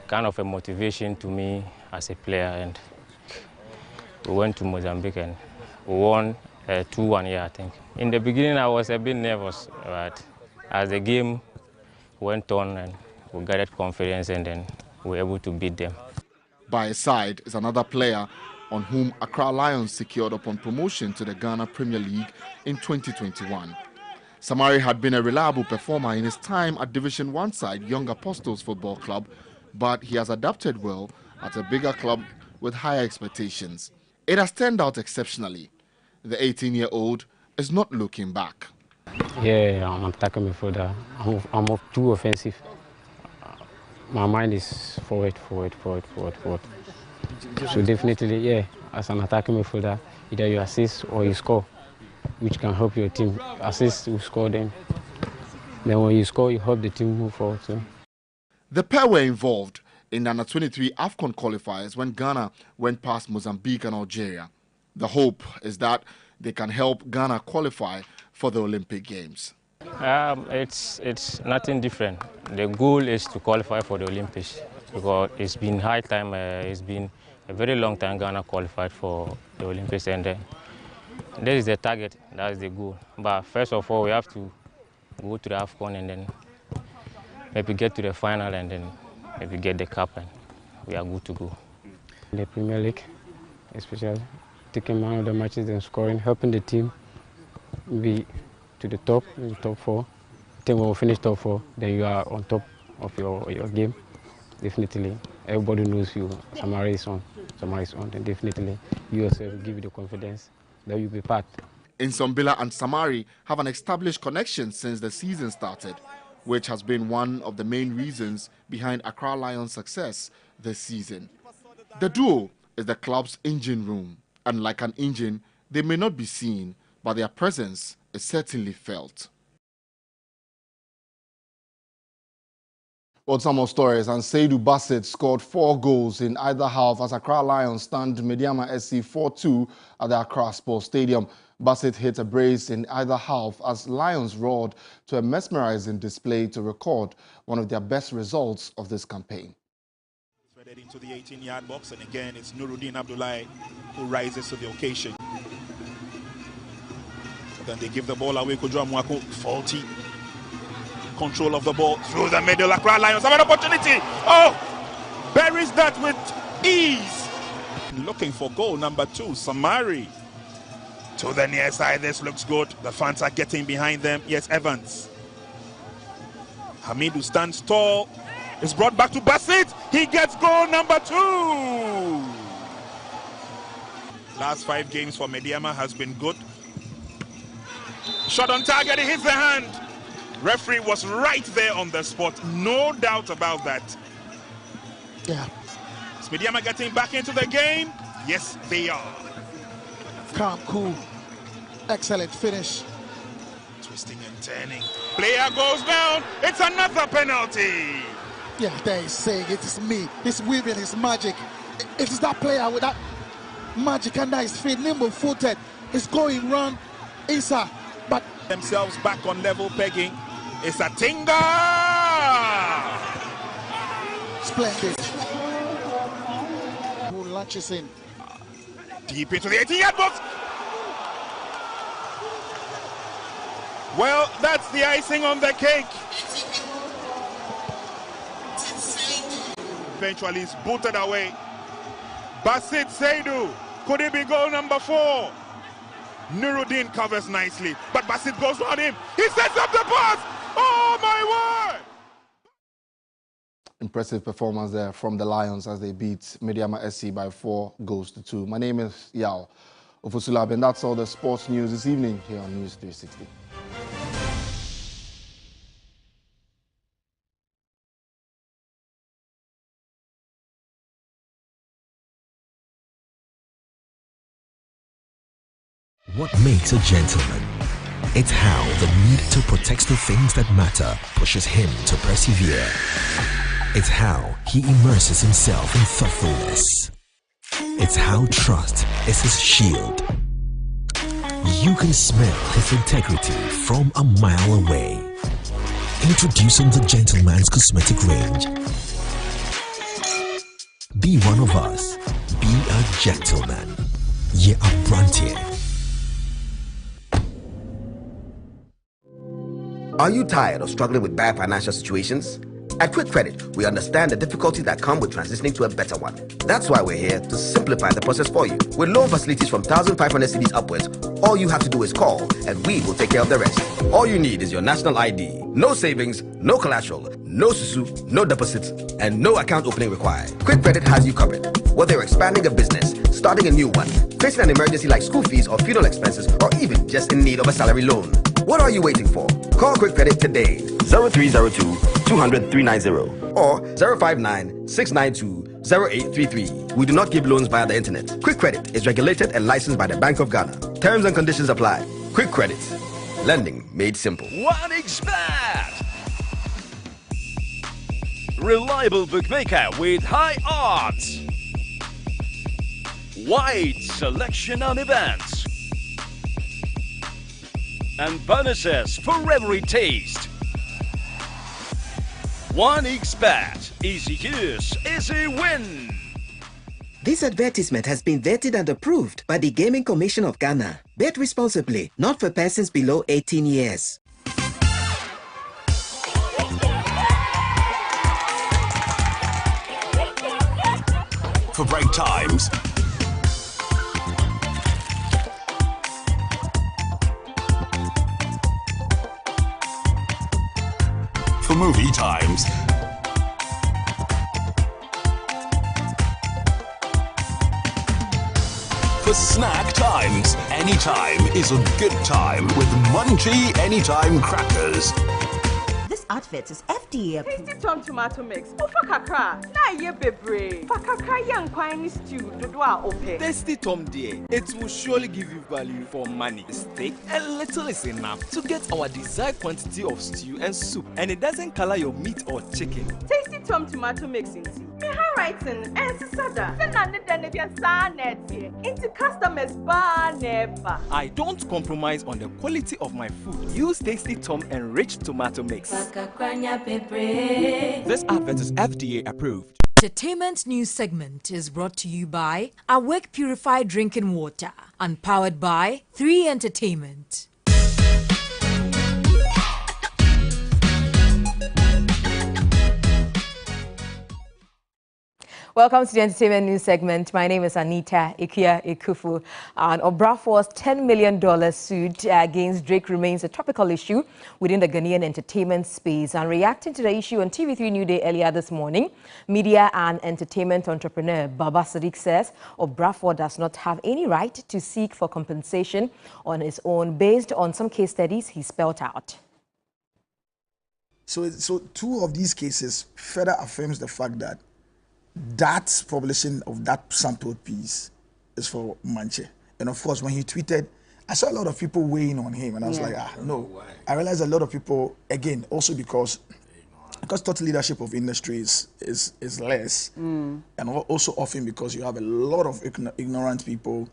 kind of a motivation to me as a player, and we went to Mozambique and we won 2-1, I think. In the beginning, I was a bit nervous, but as the game went on and we gathered confidence, and then we were able to beat them. By his side is another player on whom Accra Lions secured upon promotion to the Ghana Premier League in 2021. Samari had been a reliable performer in his time at Division 1 side Young Apostles Football Club, but he has adapted well at a bigger club with higher expectations. It has turned out exceptionally. The 18-year-old is not looking back. Yeah, I'm attacking midfielder. I'm too offensive. My mind is forward. So definitely, yeah, as an attacking midfielder, either you assist or you score, which can help your team. Assist, you score them. Then when you score, you help the team move forward. So. The pair were involved in the Under-23 AFCON qualifiers when Ghana went past Mozambique and Algeria. The hope is that they can help Ghana qualify for the Olympic Games. It's nothing different. The goal is to qualify for the Olympics because it's been high time. It's been a very long time Ghana qualified for the Olympics, and this is the target. That is the goal. But first of all, we have to go to the AFCON and then maybe get to the final and then maybe get the cup, and we are good to go. The Premier League, especially taking man of the matches and scoring, helping the team be to the top 4. Then when we finish top 4, then you are on top of your game. Definitely, everybody knows you. Samari is on. Then definitely, you yourself give you the confidence that you'll be part. Nsombila and Samari have an established connection since the season started, which has been one of the main reasons behind Accra Lions' success this season. The duo is the club's engine room, and like an engine, they may not be seen, but their presence is certainly felt. Well, some more stories. And Seydou Bassett scored 4 goals in either half as Accra Lions stunned Mediama SC 4-2 at the Accra Sports Stadium. Bassett hit a brace in either half as Lions roared to a mesmerizing display to record one of their best results of this campaign. Threaded into the 18-yard box, and again it's Nuruddin Abdullahi who rises to the occasion. Then they give the ball away. Kodjo Amuako, faulty control of the ball through the middle. Accra Lions have an opportunity. Oh, buries that with ease. Looking for goal number 2, Samari. To the near side, this looks good. The fans are getting behind them. Yes, Evans. Hamidu stands tall. It's brought back to Bassett. He gets goal number 2. Last 5 games for Mediama has been good. Shot on target, he hits the hand. Referee was right there on the spot, no doubt about that. Yeah. Is Mediama getting back into the game? Yes, they are. Calm, cool, excellent finish. Twisting and turning. Player goes down. It's another penalty. Yeah, there he's saying it is me. He's weaving his magic. It is that player with that magic under his feet, nimble-footed. He's going round Issa, but themselves back on level pegging. It's a Tinga. Splendid. Who launches in deep into the 18-yard box. Well, that's the icing on the cake. Eventually, it's booted away. Bassett Seydou. Could it be goal number 4? Nuruddin covers nicely, but Bassett goes round him. He sets up the pass. Oh, my word! Impressive performance there from the Lions as they beat Mediama SC by 4 goals to 2. My name is Yao Ofusulabi, and that's all the sports news this evening here on News 360. What makes a gentleman? It's how the need to protect the things that matter pushes him to persevere. It's how he immerses himself in thoughtfulness. It's how trust is his shield. You can smell his integrity from a mile away. Introducing the Gentleman's Cosmetic Range. Be one of us. Be a gentleman. Ye Abrantier. Are you tired of struggling with bad financial situations? At Quick Credit, we understand the difficulties that come with transitioning to a better one. That's why we're here to simplify the process for you. With loan facilities from 1,500 cedis upwards, all you have to do is call and we will take care of the rest. All you need is your national ID. No savings, no collateral, no susu, no deposits, and no account opening required. Quick Credit has you covered. Whether you're expanding a business, starting a new one, facing an emergency like school fees or funeral expenses, or even just in need of a salary loan. What are you waiting for? Call Quick Credit today. 0302 200 390 or 059 692 0833. We do not give loans via the internet. Quick Credit is regulated and licensed by the Bank of Ghana. Terms and conditions apply. Quick Credit. Lending made simple. 1xBet. Reliable bookmaker with high odds. Wide selection on events. And bonuses for every taste. 1xBet. Easy use, easy win. This advertisement has been vetted and approved by the Gaming Commission of Ghana. Bet responsibly, not for persons below 18 years. For break times, for movie times, for snack times, anytime is a good time with Munchie Anytime Crackers. This outfit is FDA approved. Tasty Tom tomato mix. Ofa kakra. Na ye bebre. Fa kakra yan kwani stew dodoa ope. Tasty Tom dear. It will surely give you value for money. Steak and little is enough to get our desired quantity of stew and soup, and it doesn't color your meat or chicken. Tasty Tom tomato mix into me handwriting and sisada. Senande denebia sa neti. Into customers bar never. I don't compromise on the quality of my food. Use Tasty Tom enriched tomato mix. This advert is FDA approved. Entertainment news segment is brought to you by Awake Purified Drinking Water and powered by 3 Entertainment. Welcome to the Entertainment News segment. My name is Anita Ikia Ekufu. And Obrafour's $10 million suit against Drake remains a topical issue within the Ghanaian entertainment space. And reacting to the issue on TV3 New Day earlier this morning, media and entertainment entrepreneur Baba Sadiq says Obrafour does not have any right to seek for compensation on his own based on some case studies he spelled out. So 2 of these cases further affirms the fact that that publishing of that sampled piece is for Manche. And of course, when he tweeted, I saw a lot of people weighing on him, and I was like, no. I realized a lot of people, again, also because thought leadership of industry is less, and also often because you have a lot of ignorant people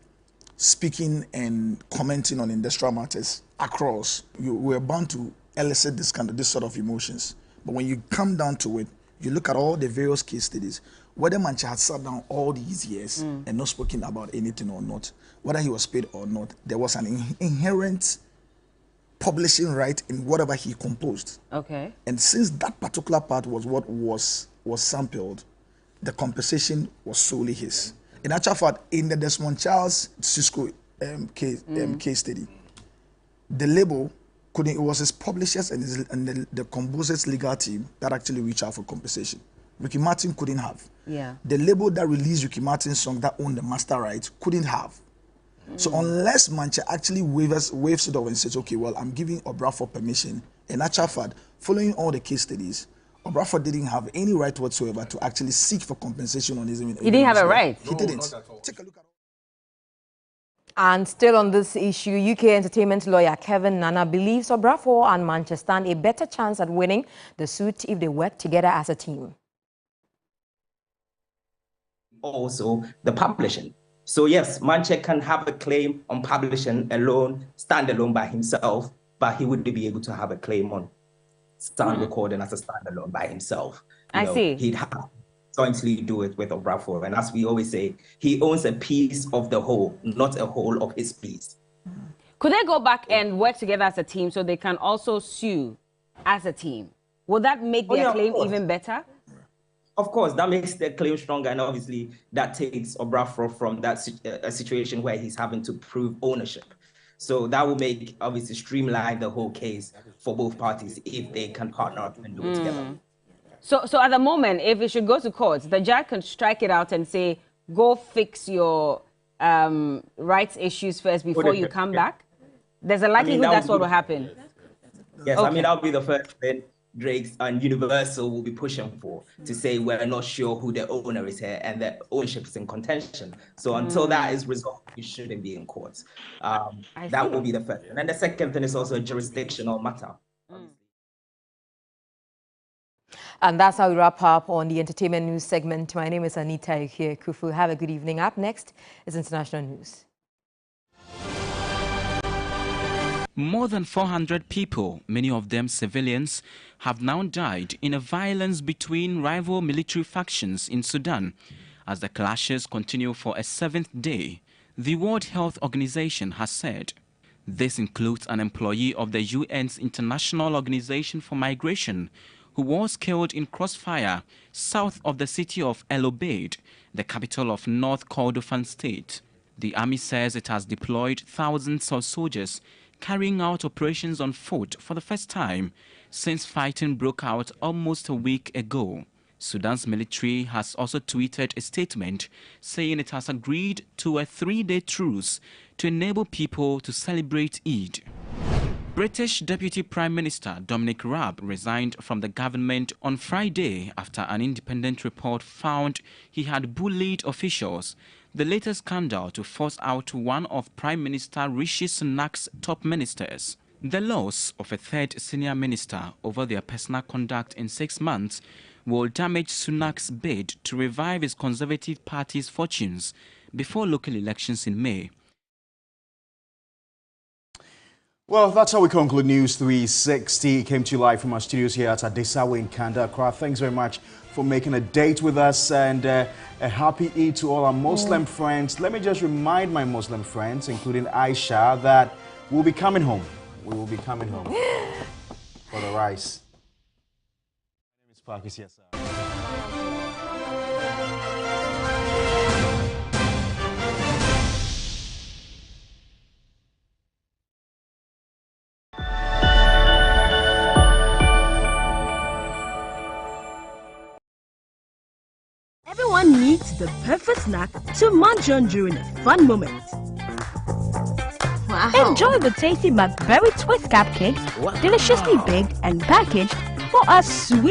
speaking and commenting on industrial matters across. We're bound to elicit this sort of emotions. But when you come down to it, you look at all the various case studies, whether Manche had sat down all these years and not spoken about anything or not, whether he was paid or not, there was an inherent publishing right in whatever he composed. Okay. And since that particular part was what was sampled, the compensation was solely his. In actual fact, in the Desmond Charles Cisco case study, the label it was his publishers and the composer's legal team that actually reached out for compensation. Ricky Martin couldn't have. Yeah. The label that released Ricky Martin's song that owned the master rights couldn't have. So unless Manche actually waves it off and says, okay, well, I'm giving Obrafour permission, in actual fact, following all the case studies, Obrafour didn't have any right whatsoever to actually seek for compensation on his own. He didn't have a right? He didn't. Take a look at. And still on this issue, UK entertainment lawyer Kevin Nana believes Obrafour and Manche stand a better chance at winning the suit if they work together as a team. Also, the publishing. So yes, Manche can have a claim on publishing alone, stand alone by himself, but he wouldn't be able to have a claim on sound recording as a standalone by himself. I see. He'd have to jointly do it with Obrafour. And as we always say, he owns a piece of the whole, not a whole of his piece. Could they go back and work together as a team so they can also sue as a team? Will that make their claim even better? Of course, that makes their claim stronger, and obviously that takes Obrafro from that situation where he's having to prove ownership. So that will make, obviously, streamline the whole case for both parties if they can partner up and do it together. So at the moment, if it should go to court, the judge can strike it out and say, go fix your rights issues first before you come back. There's a likelihood that's what will happen. Yes, okay. I mean, that'll be the first thing Drake and Universal will be pushing for, to say we're not sure who the owner is here and the ownership is in contention. So until that is resolved, we shouldn't be in court. That will be the first. And then the second thing is also a jurisdictional matter. And that's how we wrap up on the entertainment news segment. My name is Anita Ekufu. Have a good evening. Up next is international news. More than 400 people, many of them civilians, have now died in a violence between rival military factions in Sudan as the clashes continue for a 7th day, the World Health Organization has said. This includes an employee of the UN's International Organization for Migration who was killed in crossfire south of the city of El Obeid, the capital of North Kordofan state. The army says it has deployed thousands of soldiers carrying out operations on foot for the first time since fighting broke out almost a week ago. Sudan's military has also tweeted a statement saying it has agreed to a 3-day truce to enable people to celebrate Eid. British Deputy Prime Minister Dominic Raab resigned from the government on Friday after an independent report found he had bullied officials, the latest scandal to force out one of Prime Minister Rishi Sunak's top ministers. The loss of a third senior minister over their personal conduct in 6 months will damage Sunak's bid to revive his Conservative Party's fortunes before local elections in May. Well, that's how we conclude News 360. It came to you live from our studios here at Adesawe in Kanda, Accra. Thanks very much for making a date with us, and a happy Eid to all our Muslim friends. Let me just remind my Muslim friends, including Aisha, that we'll be coming home. We will be coming home for the rice. My name is Parkis, yes, sir. Everyone needs the perfect snack to munch on during a fun moment. Wow. Enjoy the tasty McBerry Twist cupcakes, deliciously baked and packaged for a sweet